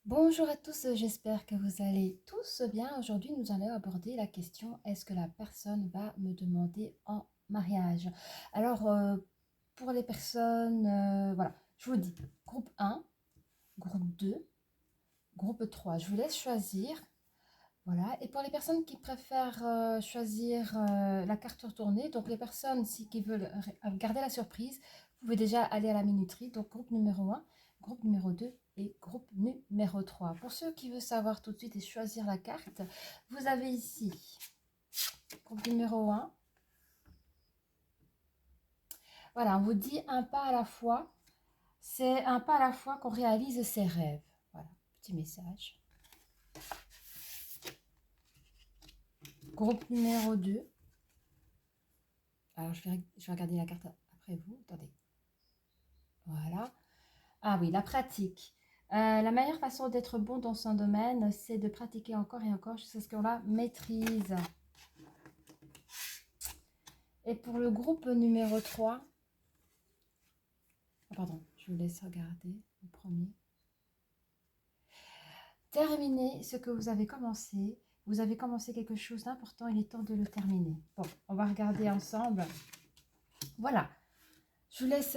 Bonjour à tous, j'espère que vous allez tous bien. Aujourd'hui, nous allons aborder la question, est-ce que la personne va me demander en mariage? Alors, pour les personnes, voilà, je vous dis, groupe 1, groupe 2, groupe 3, je vous laisse choisir. Voilà, et pour les personnes qui préfèrent choisir la carte retournée, donc les personnes qui veulent garder la surprise, vous pouvez déjà aller à la minuterie, donc groupe numéro 1, groupe numéro 2 et groupe numéro 3. Pour ceux qui veulent savoir tout de suite et choisir la carte, vous avez ici groupe numéro 1. Voilà, on vous dit un pas à la fois. C'est un pas à la fois qu'on réalise ses rêves. Voilà, petit message. Groupe numéro 2. Alors, je vais regarder la carte après vous. Attendez. Voilà. Ah oui, la pratique. La meilleure façon d'être bon dans son domaine, c'est de pratiquer encore et encore jusqu'à ce qu'on la maîtrise. Et pour le groupe numéro 3, pardon, je vous laisse regarder le premier. Terminez ce que vous avez commencé. Vous avez commencé quelque chose d'important, il est temps de le terminer. Bon, on va regarder ensemble. Voilà, je vous laisse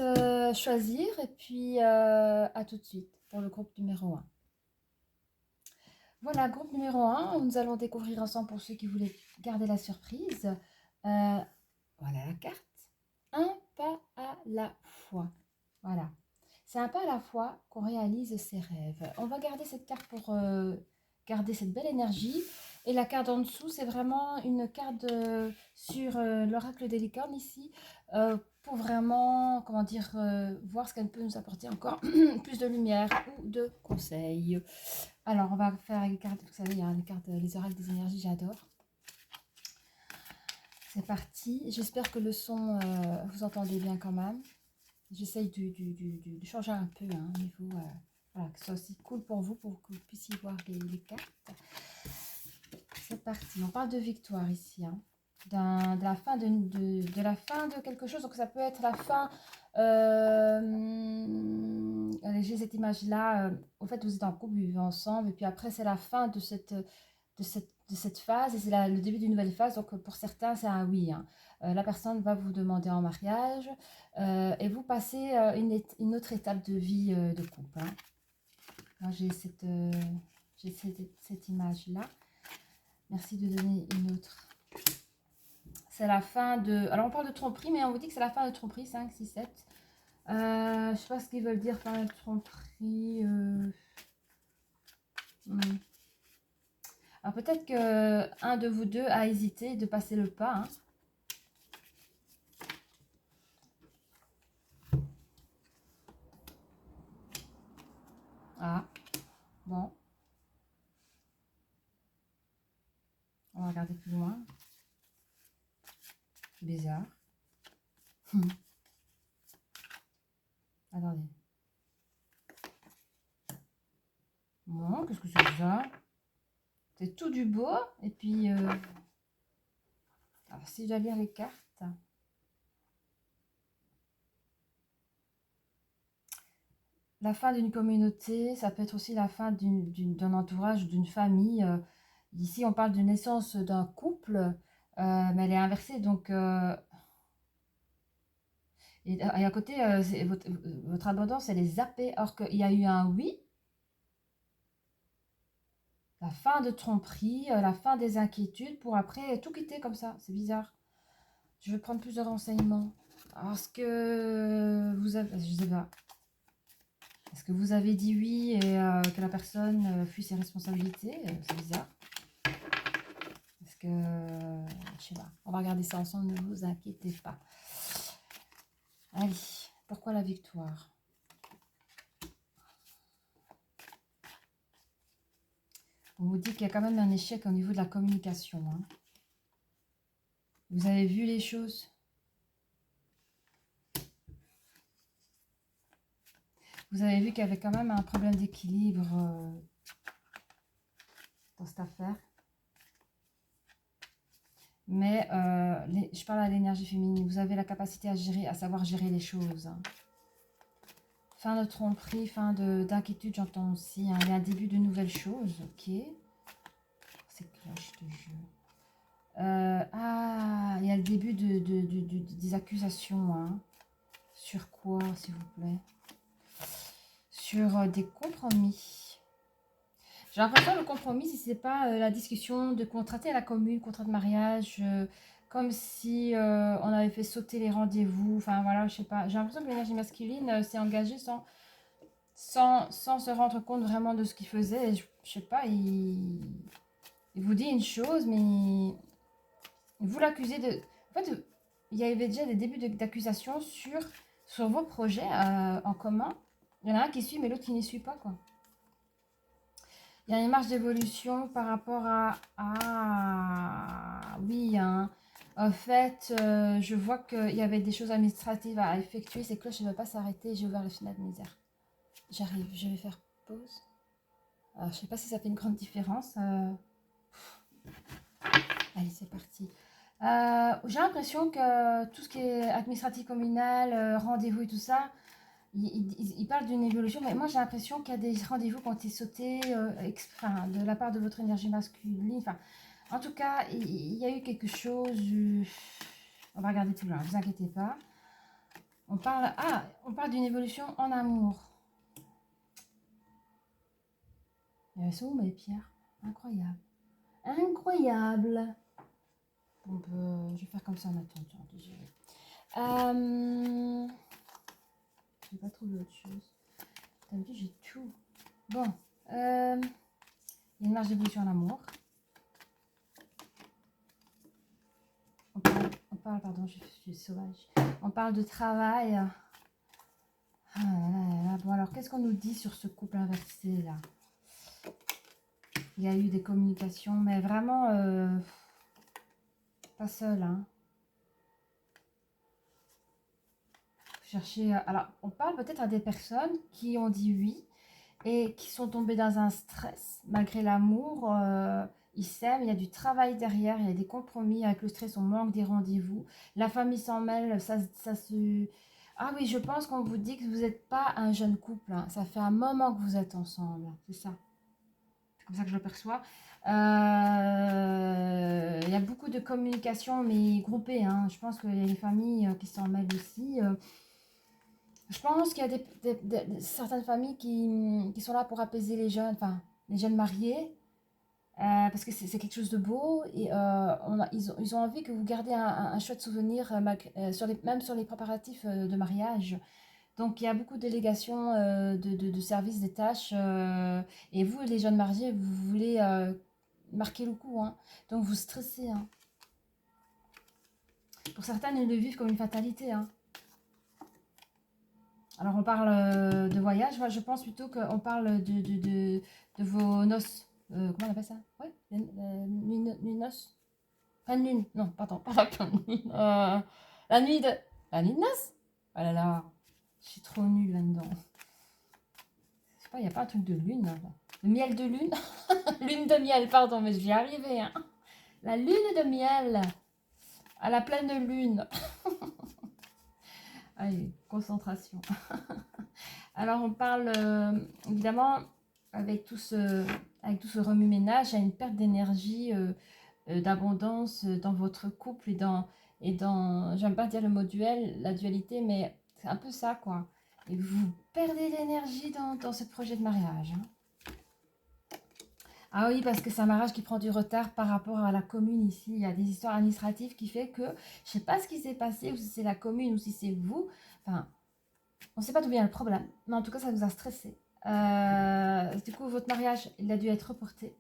choisir et puis à tout de suite pour le groupe numéro 1. Voilà, groupe numéro 1, nous allons découvrir ensemble pour ceux qui voulaient garder la surprise. Voilà la carte. Un pas à la fois. Voilà. C'est un pas à la fois qu'on réalise ses rêves. On va garder cette carte pour garder cette belle énergie. Et la carte en dessous, c'est vraiment une carte sur l'oracle des licornes ici. Pour vraiment, comment dire, voir ce qu'elle peut nous apporter encore plus de lumière ou de conseils. Alors, on va faire les cartes, vous savez, les cartes, les oracles des énergies, j'adore. C'est parti. J'espère que le son, vous entendez bien quand même. J'essaye de changer un peu au niveau, voilà, que ce soit aussi cool pour vous que vous puissiez voir les cartes. C'est parti. On parle de victoire ici, de la fin de la fin de quelque chose. Donc ça peut être la fin. Allez, j'ai cette image-là. Au fait, vous êtes en couple, vous vivez ensemble, et puis après c'est la fin de cette phase et c'est le début d'une nouvelle phase. Donc pour certains, c'est un oui. La personne va vous demander en mariage et vous passez une autre étape de vie de couple. Moi, j'ai cette image-là. Merci de donner une autre. C'est la fin de... Alors, on parle de tromperie, mais on vous dit que c'est la fin de tromperie, 5, 6, 7. Je ne sais pas ce qu'ils veulent dire, fin de tromperie. Alors, peut-être qu'un de vous deux a hésité de passer le pas. Ah, bon. On va regarder plus loin. Bizarre. Attendez. Bon, qu'est-ce que c'est que ça? C'est tout du beau. Et puis, alors si je dois lire les cartes. La fin d'une communauté, ça peut être aussi la fin d'un entourage, d'une famille. Ici, on parle de naissance d'un couple, mais elle est inversée. Donc, et à côté, votre abondance, elle est zappée. Or qu'il y a eu un oui. La fin de tromperie, la fin des inquiétudes pour après tout quitter comme ça. C'est bizarre. Je vais prendre plus de renseignements. Parce que vous avez... Je sais pas. Est-ce que vous avez dit oui et que la personne fuit ses responsabilités? C'est bizarre. Est-ce que... je sais pas. On va regarder ça ensemble, ne vous inquiétez pas. Allez, pourquoi la victoire? On vous dit qu'il y a quand même un échec au niveau de la communication. Vous avez vu les choses? Vous avez vu qu'il y avait quand même un problème d'équilibre dans cette affaire. Mais je parle à l'énergie féminine. Vous avez la capacité à gérer, à savoir gérer les choses. Fin de tromperie, fin d'inquiétude, j'entends aussi. Hein. Il y a un début de nouvelles choses, ok. C'est cloche de jeu. Il y a le début des accusations. Hein. Sur quoi, s'il vous plaît? Sur des compromis. J'ai l'impression que le compromis, si c'est pas la discussion de contrater à la commune, contrat de mariage, comme si on avait fait sauter les rendez-vous. Enfin voilà, je sais pas. J'ai l'impression que l'énergie masculine s'est engagée sans se rendre compte vraiment de ce qu'il faisait. Je sais pas, il vous dit une chose, mais vous l'accusez de... En fait, il y avait déjà des débuts d'accusation sur vos projets en commun. Il y en a un qui suit, mais l'autre qui n'y suit pas, quoi. Il y a une marge d'évolution par rapport à... Ah, oui, hein. En fait, je vois qu'il y avait des choses administratives à effectuer. Ces cloches ne veulent pas s'arrêter. J'ai ouvert le fenêtre misère. J'arrive, je vais faire pause. Je ne sais pas si ça fait une grande différence. Allez, c'est parti. J'ai l'impression que tout ce qui est administratif communal, rendez-vous et tout ça, il parle d'une évolution, mais moi j'ai l'impression qu'il y a des rendez-vous qui ont été sautés de la part de votre énergie masculine. Enfin, en tout cas, il y a eu quelque chose. On va regarder plus loin, ne vous inquiétez pas. On parle d'une évolution en amour. Elles sont où mes pierres? Incroyable. Incroyable. Je vais faire comme ça en attendant. Je n'ai pas trouvé autre chose. T'as vu, j'ai tout. Bon. Il y a une marge d'évolution en amour. On parle, pardon, je suis sauvage. On parle de travail. Ah là là. Bon, alors, qu'est-ce qu'on nous dit sur ce couple inversé, là? Il y a eu des communications, mais vraiment pas seul, hein. Chercher. Alors, on parle peut-être à des personnes qui ont dit oui et qui sont tombées dans un stress malgré l'amour. Ils s'aiment, il y a du travail derrière, il y a des compromis avec le stress, on manque des rendez-vous. La famille s'en mêle, ça se... Ah oui, je pense qu'on vous dit que vous n'êtes pas un jeune couple. Hein. Ça fait un moment que vous êtes ensemble. C'est ça. C'est comme ça que je le perçois. Il y a beaucoup de communication, mais groupée. Hein. Je pense qu'il y a des familles qui s'en mêlent aussi. Je pense qu'il y a certaines familles qui sont là pour apaiser les jeunes, enfin, les jeunes mariés, parce que c'est quelque chose de beau et ils ont envie que vous gardiez un chouette souvenir, même sur les préparatifs de mariage. Donc, il y a beaucoup de délégations de services, des tâches, et vous, les jeunes mariés, vous voulez marquer le coup, hein. Donc, vous stressez. Hein. Pour certains, ils le vivent comme une fatalité, hein. Alors, on parle de voyage. Moi, je pense plutôt qu'on parle de vos noces. Comment on appelle ça? Ouais, nuit noces. Pas de lune. Non, pardon. Pas de lune. La nuit de... La nuit de noces? Oh là là. Je suis trop nulle là-dedans. Je sais pas, il n'y a pas un truc de lune. Là. Le miel de lune? Lune de miel, pardon, mais j'y arrivais. Hein. La lune de miel. À la pleine lune. Allez, concentration. Alors, on parle évidemment avec tout ce remue-ménage, il y a une perte d'énergie, d'abondance dans votre couple j'aime pas dire le mot duel, la dualité, mais c'est un peu ça, quoi. Et vous perdez l'énergie dans ce projet de mariage. Hein. Ah oui, parce que c'est un mariage qui prend du retard par rapport à la commune ici. Il y a des histoires administratives qui fait que je sais pas ce qui s'est passé, ou si c'est la commune, ou si c'est vous. Enfin, on ne sait pas d'où vient le problème, mais en tout cas, ça vous a stressé. Du coup, votre mariage, il a dû être reporté.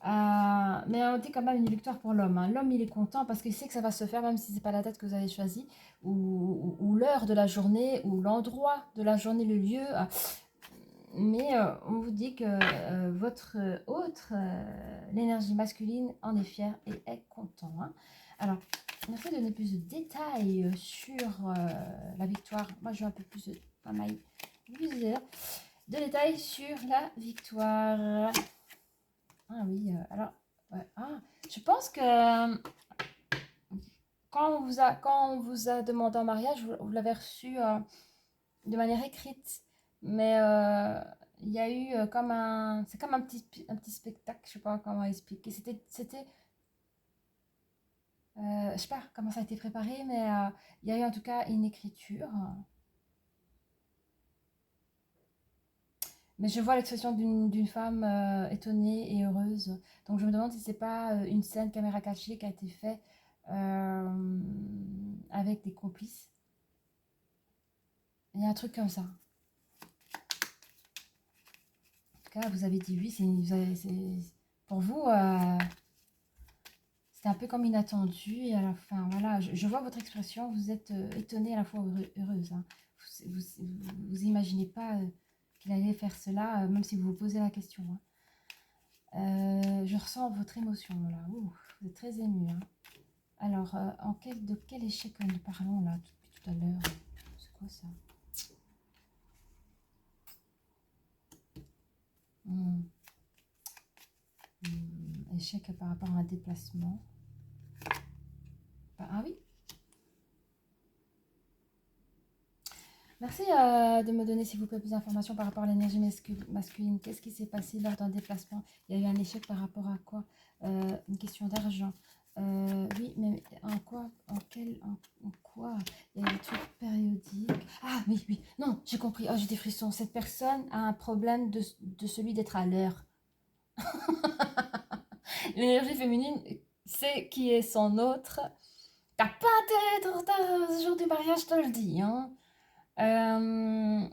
Mais on dit quand même une victoire pour l'homme. Hein. L'homme, il est content parce qu'il sait que ça va se faire, même si ce n'est pas la date que vous avez choisie, ou l'heure de la journée, ou l'endroit de la journée, le lieu. Mais on vous dit que votre autre, l'énergie masculine, en est fière et est content. Hein. Alors, merci de donner plus de détails sur la victoire. Moi, je veux un peu plus de, de détails sur la victoire. Ah oui, alors, ouais, je pense que quand on vous a demandé en mariage, vous l'avez reçu de manière écrite, mais il y a eu comme un, c'est comme un petit spectacle, je sais pas comment expliquer. Je sais pas comment ça a été préparé, mais il y a eu en tout cas une écriture. Mais je vois l'expression d'une femme étonnée et heureuse. Donc je me demande si c'est pas une scène caméra cachée qui a été faite euh, avec des complices. Il y a un truc comme ça. En tout cas, vous avez dit oui, pour vous, c'était un peu comme inattendu. Et à la fin, voilà, je vois votre expression, vous êtes étonnée à la fois heureuse. Hein. Vous imaginez pas qu'il allait faire cela, même si vous vous posez la question. Hein. Je ressens votre émotion là. Ouh, vous êtes très ému. Hein. Alors, de quel échec nous parlons là depuis tout à l'heure? C'est quoi ça? Hmm. Échec par rapport à un déplacement. Ah oui. Merci de me donner, s'il vous plaît, plus d'informations par rapport à l'énergie masculine. Qu'est-ce qui s'est passé lors d'un déplacement? Il y a eu un échec par rapport à quoi? Une question d'argent. Oui, mais en quoi? En quoi? Il y a des trucs périodiques. Ah oui, oui. Non, j'ai compris. Oh, j'ai des frissons. Cette personne a un problème de celui d'être à l'heure. L'énergie féminine sait qui est son autre. T'as pas intérêt d'être en retard ce jour du mariage, je te le dis. Hein. Euh,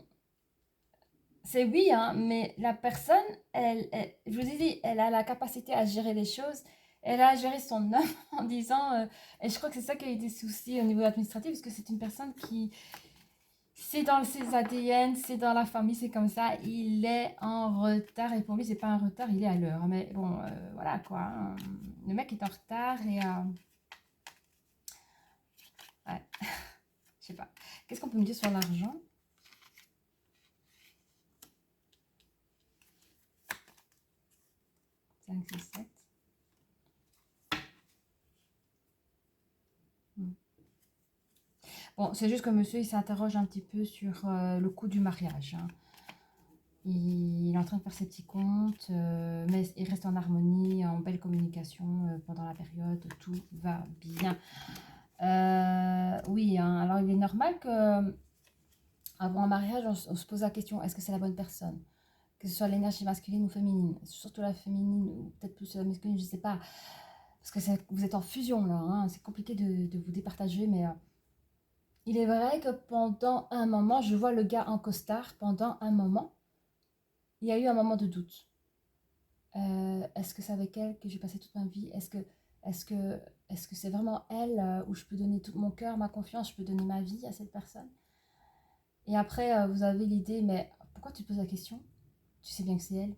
c'est oui, hein, mais la personne, je vous ai dit, elle a la capacité à gérer les choses. Elle a géré son œuvre en disant, et je crois que c'est ça qui a eu des soucis au niveau administratif, parce que c'est une personne qui, c'est dans ses ADN, c'est dans la famille, c'est comme ça. Il est en retard, et pour lui, c'est pas un retard, il est à l'heure. Mais bon, voilà quoi. Hein. Le mec est en retard et ouais, je sais pas. Qu'est-ce qu'on peut me dire sur l'argent? 5, 6, 7. Bon, c'est juste que monsieur, il s'interroge un petit peu sur le coût du mariage. Hein. Il est en train de faire ses petits comptes, mais il reste en harmonie, en belle communication pendant la période, tout va bien. Oui, hein, alors il est normal que avant un mariage, on se pose la question, est-ce que c'est la bonne personne? Que ce soit l'énergie masculine ou féminine, surtout la féminine, ou peut-être plus la masculine, je ne sais pas. Parce que vous êtes en fusion là, hein, c'est compliqué de vous départager, mais il est vrai que pendant un moment, je vois le gars en costard, pendant un moment, il y a eu un moment de doute. Est-ce que c'est avec elle que j'ai passé toute ma vie? Est-ce que, est-ce que c'est vraiment elle où je peux donner tout mon cœur, ma confiance, je peux donner ma vie à cette personne? Et après, vous avez l'idée, mais pourquoi tu poses la question? Tu sais bien que c'est elle.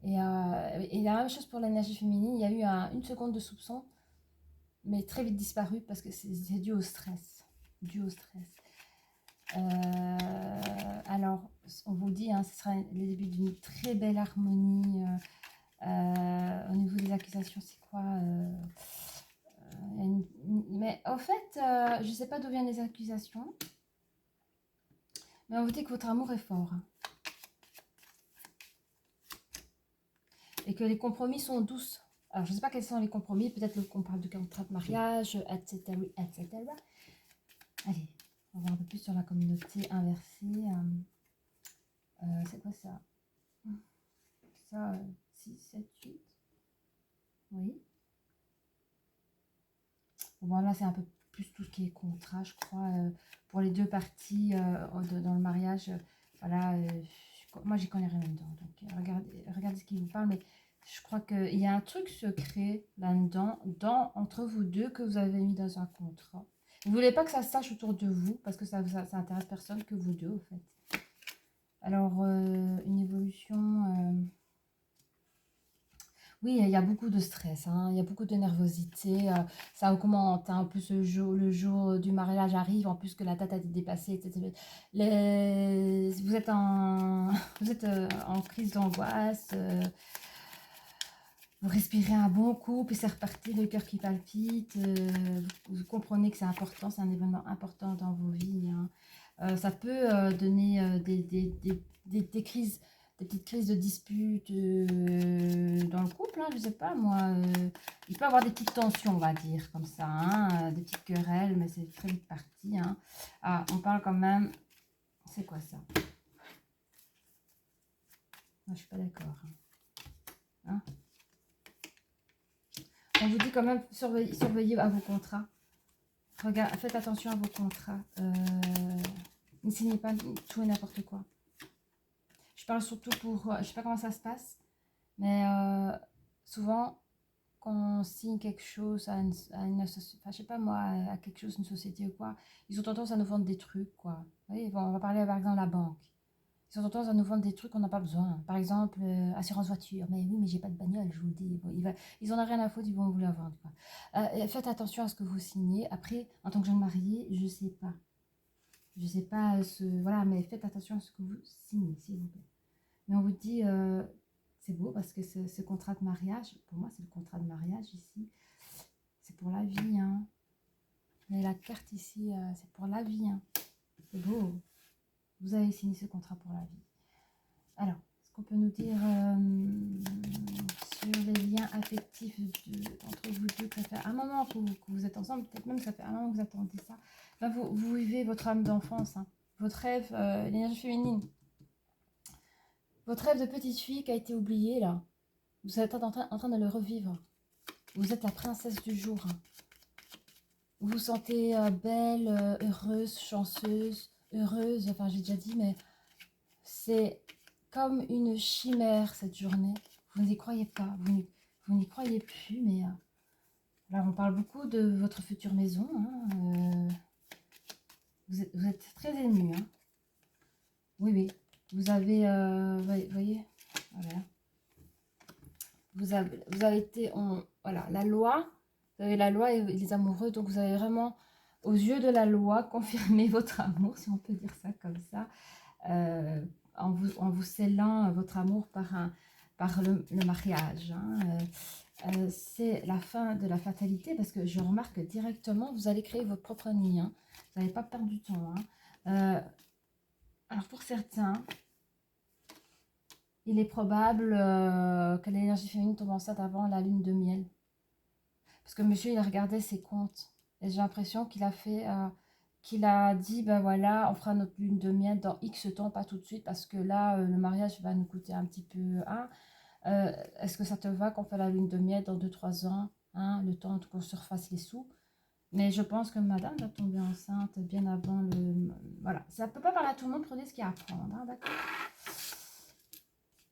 Et la même chose pour l'énergie féminine, il y a eu une seconde de soupçon, mais très vite disparu parce que c'est dû au stress. Dû au stress. Alors, on vous dit, hein, ce sera le début d'une très belle harmonie. Au niveau des accusations, c'est quoi Mais au fait, je ne sais pas d'où viennent les accusations, mais on vous dit que votre amour est fort. Hein, et que les compromis sont douces. Alors, je ne sais pas quels sont les compromis, peut-être qu'on parle de contrat de mariage, etc., etc. Allez, on va voir un peu plus sur la communauté inversée. C'est quoi ça? Ça, 6, 7, 8. Oui. Bon, là, c'est un peu plus tout ce qui est contrat, je crois, pour les deux parties dans le mariage. Voilà, moi, j'y connais rien dedans. Donc, regardez ce qui vous parle, mais je crois qu'il y a un truc secret là-dedans, entre vous deux, que vous avez mis dans un contrat. Vous ne voulez pas que ça se sache autour de vous, parce que ça intéresse personne que vous deux, au fait. Alors, une évolution... Oui, il y a beaucoup de stress, hein, il y a beaucoup de nervosité, ça augmente, hein, en plus le jour du mariage arrive, en plus que la date a été dépassée, etc. Vous êtes vous êtes en crise d'angoisse, vous respirez un bon coup, puis c'est reparti, le cœur qui palpite, vous comprenez que c'est important, c'est un événement important dans vos vies. Hein. Ça peut donner des crises, des petites crises de dispute dans le couple, hein, je sais pas moi. Il peut y avoir des petites tensions, on va dire, comme ça, hein, des petites querelles, mais c'est très vite parti. Hein. Ah, on parle quand même. C'est quoi ça? Non, je suis pas d'accord. Hein. On vous dit quand même, surveillez à vos contrats. Regarde, faites attention à vos contrats. Ne signez pas tout et n'importe quoi. Je parle surtout pour... je sais pas comment ça se passe, mais souvent, quand on signe quelque chose à une association, enfin, je sais pas moi, à quelque chose, une société ou quoi, ils ont tendance à nous vendre des trucs, quoi. Vous voyez, on va parler par exemple de la banque. Ils ont tendance à nous vendre des trucs qu'on n'a pas besoin. Par exemple, assurance voiture. Mais oui, mais j'ai pas de bagnole, je vous le dis. Bon, ils en ont rien à foutre, ils vont vous la vendre, quoi. Faites attention à ce que vous signez. Après, en tant que jeune mariée, je sais pas. Je sais pas voilà, mais faites attention à ce que vous signez, s'il vous plaît. Mais on vous dit, c'est beau parce que ce contrat de mariage, pour moi, c'est le contrat de mariage ici. C'est pour la vie, hein. Et la carte ici, c'est pour la vie, hein. C'est beau. Vous avez signé ce contrat pour la vie. Alors, est-ce qu'on peut nous dire sur les liens affectifs entre vous deux, que ça fait un moment que vous êtes ensemble, peut-être même que ça fait un moment que vous attendez ça. Enfin, vous vivez votre âme d'enfance, hein. Votre rêve, l'énergie féminine. Votre rêve de petite fille qui a été oublié, là. Vous êtes en train de le revivre. Vous êtes la princesse du jour. Hein. Vous vous sentez belle, heureuse, chanceuse, heureuse, enfin j'ai déjà dit, mais c'est comme une chimère cette journée. Vous n'y croyez pas, vous n'y croyez plus, mais là on parle beaucoup de votre future maison. Hein, vous êtes très ému. Hein. Oui, oui. Vous avez, voyez, voilà. Vous avez été, voilà, la loi. Vous avez la loi et les amoureux, donc vous avez vraiment, aux yeux de la loi, confirmé votre amour, si on peut dire ça comme ça, en vous scellant votre amour par le mariage. Hein. C'est la fin de la fatalité, parce que je remarque que directement, vous allez créer votre propre nid. Hein. Vous n'allez pas perdre du temps. Hein. Alors pour certains, il est probable que l'énergie féminine tombe enceinte avant la lune de miel. Parce que monsieur, il a regardé ses comptes. Et j'ai l'impression qu'il a fait... qu'il a dit, ben voilà, on fera notre lune de miel dans X temps, pas tout de suite, parce que là, le mariage va nous coûter un petit peu. Hein. Est-ce que ça te va qu'on fait la lune de miel dans 2-3 ans, hein, le temps qu'on se refasse les sous? Mais je pense que madame va tomber enceinte bien avant le... Voilà, ça ne peut pas parler à tout le monde, prenez ce qu'il y a à prendre, hein, d'accord?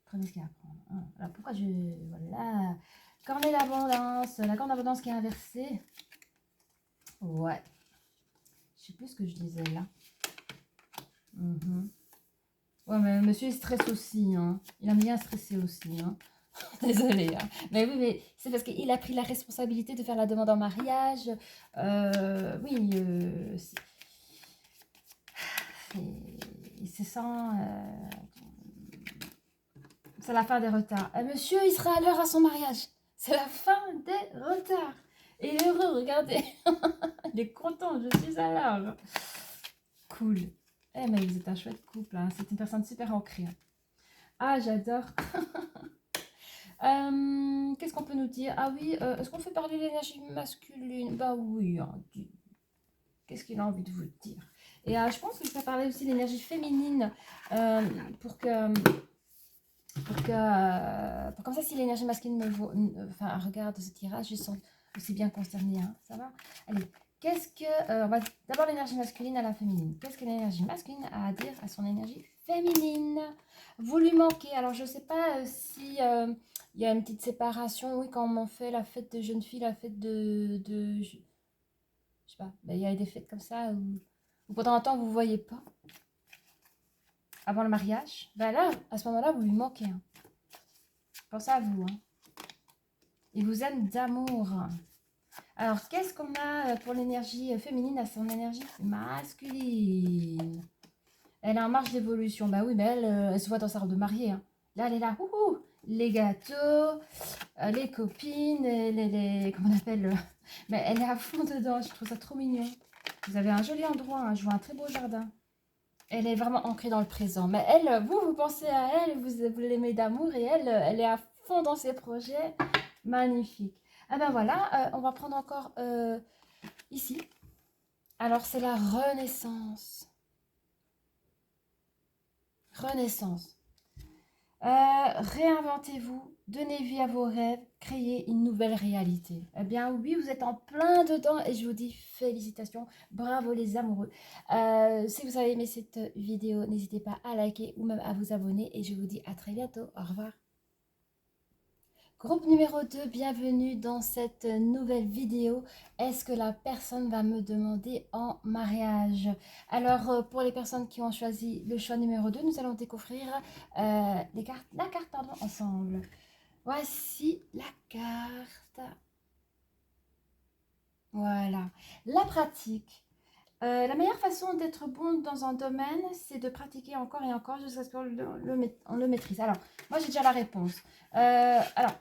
Prenez ce qu'il y a à prendre. Hein. Alors pourquoi je... Voilà... Cornet d'abondance, la corne d'abondance qui est inversée. Ouais. Je sais plus ce que je disais là. Ouais, mais monsieur il stresse aussi. Hein. Il aime bien stresser aussi. Hein. Désolée. Hein. Mais oui, mais c'est parce qu'il a pris la responsabilité de faire la demande en mariage. Oui, il se sent... c'est la fin des retards. Monsieur, il sera à l'heure à son mariage. C'est la fin des retards. Et il est heureux, regardez. Il est content, je suis à l'heure. Cool. Eh, mais vous êtes un chouette couple. Hein. C'est une personne super ancrée. Ah, j'adore. Qu'est-ce qu'on peut nous dire? Ah oui, est-ce qu'on fait parler de l'énergie masculine? Bah oui. Hein. Qu'est-ce qu'il a envie de vous dire? Et je pense que je vais parler aussi de l'énergie féminine pour que... comme ça, si l'énergie masculine me vaut, enfin, regarde ce tirage, je sens aussi bien concernée. Hein. Ça va? Allez. Qu'est-ce que... on va d'abord l'énergie masculine à la féminine. Qu'est-ce que l'énergie masculine a à dire à son énergie féminine? Vous lui manquez. Alors, je ne sais pas si il y a une petite séparation. Oui, quand on fait la fête de jeune fille, la fête je sais pas. Ben, il y a des fêtes comme ça où pendant un temps, vous ne voyez pas. Avant le mariage. Ben là, à ce moment-là, vous lui manquez. Hein. Pensez à vous. Hein. Il vous aime d'amour. Alors, qu'est-ce qu'on a pour l'énergie féminine à son énergie masculine? Elle est en marche d'évolution. Bah oui, mais elle se voit dans sa robe de mariée. Hein. Là, elle est là. Ouhou, les gâteaux, les copines, comment on appelle Mais elle est à fond dedans. Je trouve ça trop mignon. Vous avez un joli endroit. Hein. Je vois un très beau jardin. Elle est vraiment ancrée dans le présent. Mais elle, vous pensez à elle, vous l'aimez d'amour et elle est à fond dans ses projets. Magnifique. Ah ben voilà, on va prendre encore ici. Alors, c'est la renaissance. Renaissance. Réinventez-vous, donnez vie à vos rêves, créez une nouvelle réalité. Eh bien oui, vous êtes en plein dedans et je vous dis félicitations, bravo les amoureux. Si vous avez aimé cette vidéo, n'hésitez pas à liker ou même à vous abonner et je vous dis à très bientôt. Au revoir. Groupe numéro 2, bienvenue dans cette nouvelle vidéo. Est-ce que la personne va me demander en mariage? Alors, pour les personnes qui ont choisi le choix numéro 2, nous allons découvrir la carte pardon, ensemble. Voici la carte. Voilà. La pratique. La meilleure façon d'être bon dans un domaine, c'est de pratiquer encore et encore jusqu'à ce qu'on le maîtrise. Alors, moi j'ai déjà la réponse. Alors,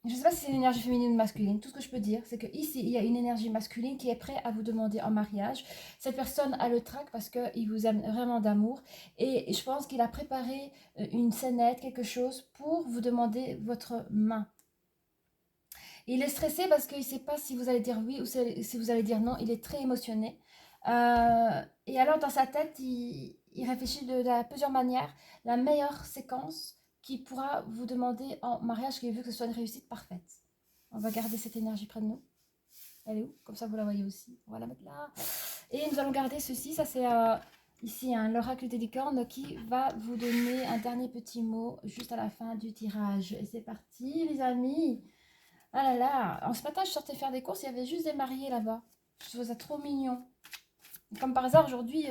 je ne sais pas si c'est une énergie féminine ou masculine. Tout ce que je peux dire, c'est qu'ici, il y a une énergie masculine qui est prête à vous demander en mariage. Cette personne a le trac parce qu'il vous aime vraiment d'amour. Et je pense qu'il a préparé une scénette, quelque chose pour vous demander votre main. Il est stressé parce qu'il ne sait pas si vous allez dire oui ou si vous allez dire non. Il est très émotionné. Et alors, dans sa tête, il réfléchit de plusieurs manières. La meilleure séquence qui pourra vous demander en mariage, qui veut que ce soit une réussite parfaite. On va garder cette énergie près de nous. Elle est où? Comme ça, vous la voyez aussi. On va la mettre là. Et nous allons garder ceci. Ça, c'est ici l'oracle des licornes qui va vous donner un dernier petit mot juste à la fin du tirage. Et c'est parti, les amis. Ah là là. Ce matin, je sortais faire des courses. Il y avait juste des mariés là-bas. Je trouvais ça trop mignon. Et comme par hasard, aujourd'hui,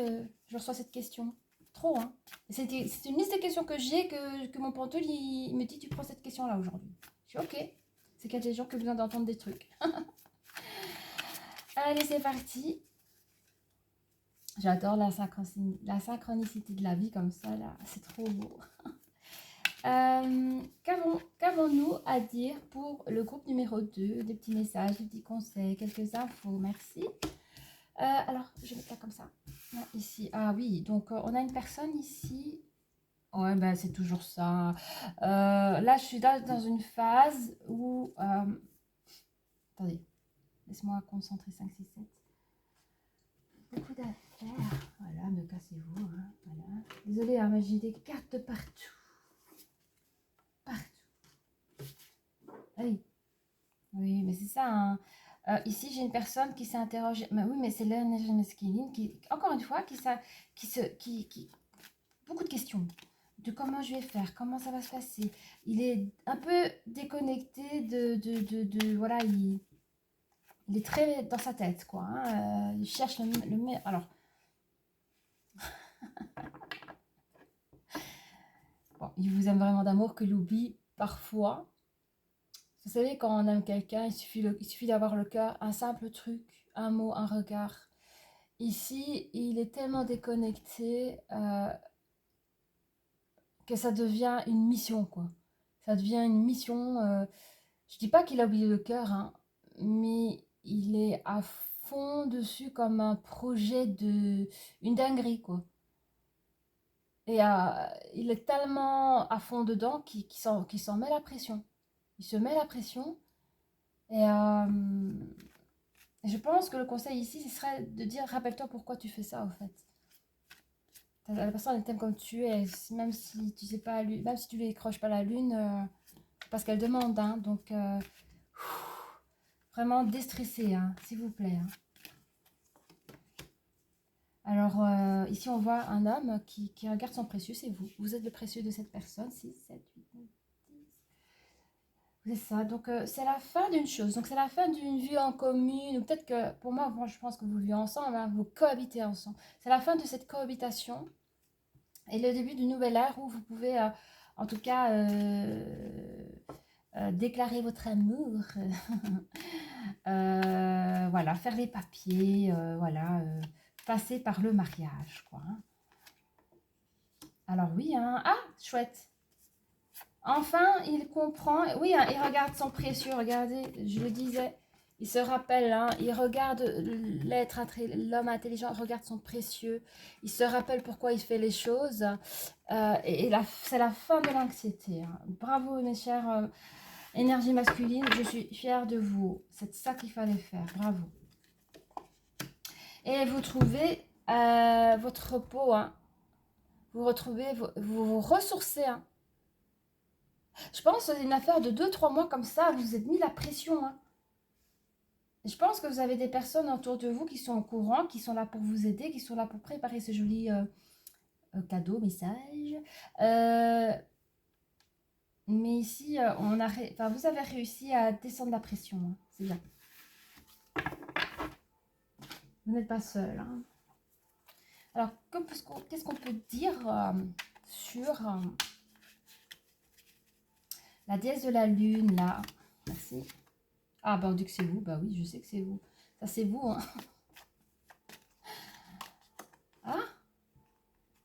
je reçois cette question. Trop, hein. C'est une liste de questions que j'ai, que mon pantoute, il me dit, tu prends cette question-là aujourd'hui. Je suis ok. C'est qu'il y a des gens qui ont besoin d'entendre des trucs. Allez, c'est parti. J'adore la synchronicité de la vie comme ça, là. C'est trop beau. Qu'avons-nous à dire pour le groupe numéro 2? Des petits messages, des petits conseils, quelques infos. Merci. Alors, je vais mettre ça comme ça. Ici, ah oui, donc on a une personne ici. Ouais, ben c'est toujours ça. Là, je suis dans une phase où... attendez, laisse-moi concentrer 5, 6, 7. Beaucoup d'affaires. Voilà, ne cassez-vous. Hein, voilà. Désolée, hein, mais j'ai des cartes de partout. Partout. Oui, oui, mais c'est ça. Hein. Ici, j'ai une personne qui s'est interrogée. Mais oui, mais c'est l'énergie masculine qui, encore une fois, beaucoup de questions de comment je vais faire, comment ça va se passer. Il est un peu déconnecté voilà, il est très dans sa tête, quoi. Hein. Il cherche le meilleur. Alors, bon, il vous aime vraiment d'amour que l'oubli parfois. Vous savez, quand on aime quelqu'un, il suffit d'avoir le cœur, un simple truc, un mot, un regard. Ici, il est tellement déconnecté que ça devient une mission, quoi. Ça devient une mission. Je dis pas qu'il a oublié le cœur, hein, mais il est à fond dessus comme un projet une dinguerie, quoi. Et il est tellement à fond dedans qu'il s'en met la pression. Il se met la pression. Et je pense que le conseil ici, ce serait de dire, rappelle-toi pourquoi tu fais ça, en fait. La personne elle t'aime comme tu es, même si tu sais pas, même si tu lui décroches pas la lune, c'est parce qu'elle demande, hein, donc vraiment déstressé, hein, s'il vous plaît. Hein. Alors ici on voit un homme qui regarde son précieux, c'est vous. Vous êtes le précieux de cette personne, 6, 7, 8, 9, 10. C'est ça, donc c'est la fin d'une chose, donc c'est la fin d'une vie en commune, ou peut-être que, pour moi je pense que vous vivez ensemble, hein, vous cohabitez ensemble. C'est la fin de cette cohabitation. Et le début d'une nouvelle ère où vous pouvez, en tout cas, déclarer votre amour, voilà, faire les papiers, voilà, passer par le mariage, quoi. Hein. Alors oui, hein, ah, chouette. Enfin, il comprend, oui, hein, il regarde son précieux, regardez, je le disais, Il se rappelle, hein, il regarde l'homme intelligent, regarde son précieux. Il se rappelle pourquoi il fait les choses. Et c'est la fin de l'anxiété. Hein. Bravo, mes chères énergies masculines. Je suis fière de vous. C'est ça qu'il fallait faire. Bravo. Et vous trouvez votre repos. Hein. Vous retrouvez, vous ressourcez. Hein. Je pense que c'est une affaire de 2-3 mois comme ça. Vous vous êtes mis la pression. Hein. Je pense que vous avez des personnes autour de vous qui sont au courant, qui sont là pour vous aider, qui sont là pour préparer ce joli cadeau, message. Mais ici, vous avez réussi à descendre la pression. Hein. C'est bien. Vous n'êtes pas seul. Hein. Alors, qu'est-ce qu'on peut dire sur la déesse de la lune, là? Merci. Ah, bah on dit que c'est vous. Bah oui, je sais que c'est vous. Ça, c'est vous. Hein. Ah,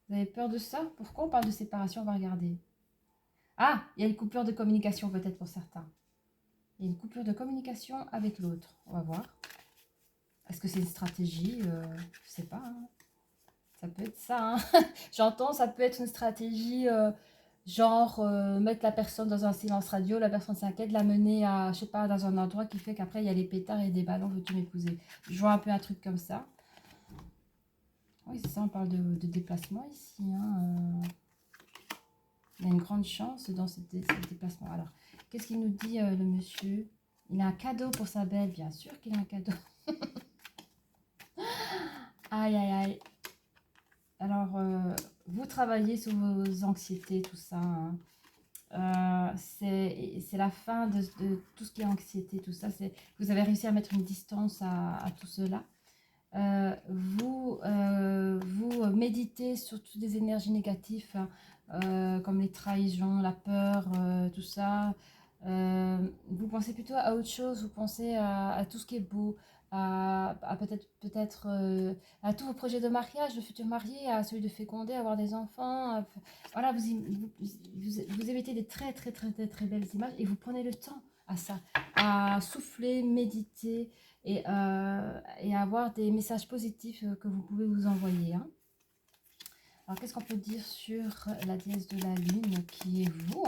vous avez peur de ça? Pourquoi on parle de séparation? On va regarder. Ah, il y a une coupure de communication peut-être pour certains. Il y a une coupure de communication avec l'autre. On va voir. Est-ce que c'est une stratégie? Je ne sais pas. Hein. Ça peut être ça. Hein. J'entends, ça peut être une stratégie genre mettre la personne dans un silence radio, la personne s'inquiète, la mener à, je sais pas, dans un endroit qui fait qu'après il y a des pétards et des ballons, veux-tu m'épouser? Je vois un peu un truc comme ça. Oui, c'est ça, on parle de déplacement ici. Hein. Il y a une grande chance dans ce déplacement. Alors, qu'est-ce qu'il nous dit le monsieur? Il a un cadeau pour sa belle, bien sûr qu'il a un cadeau. Aïe, aïe, aïe. Alors, vous travaillez sur vos anxiétés, tout ça. Hein. C'est la fin de tout ce qui est anxiété, tout ça. Vous avez réussi à mettre une distance à tout cela. Vous méditez sur toutes les énergies négatives, comme les trahisons, la peur, tout ça. Vous pensez plutôt à autre chose, vous pensez à tout ce qui est beau, à peut-être à tous vos projets de mariage, de futur marié, à celui de féconder, avoir des enfants. Voilà, vous émettez des très très très très très belles images et vous prenez le temps à ça, à souffler, méditer et avoir des messages positifs que vous pouvez vous envoyer. Hein. Alors, qu'est-ce qu'on peut dire sur la déesse de la lune qui est vous?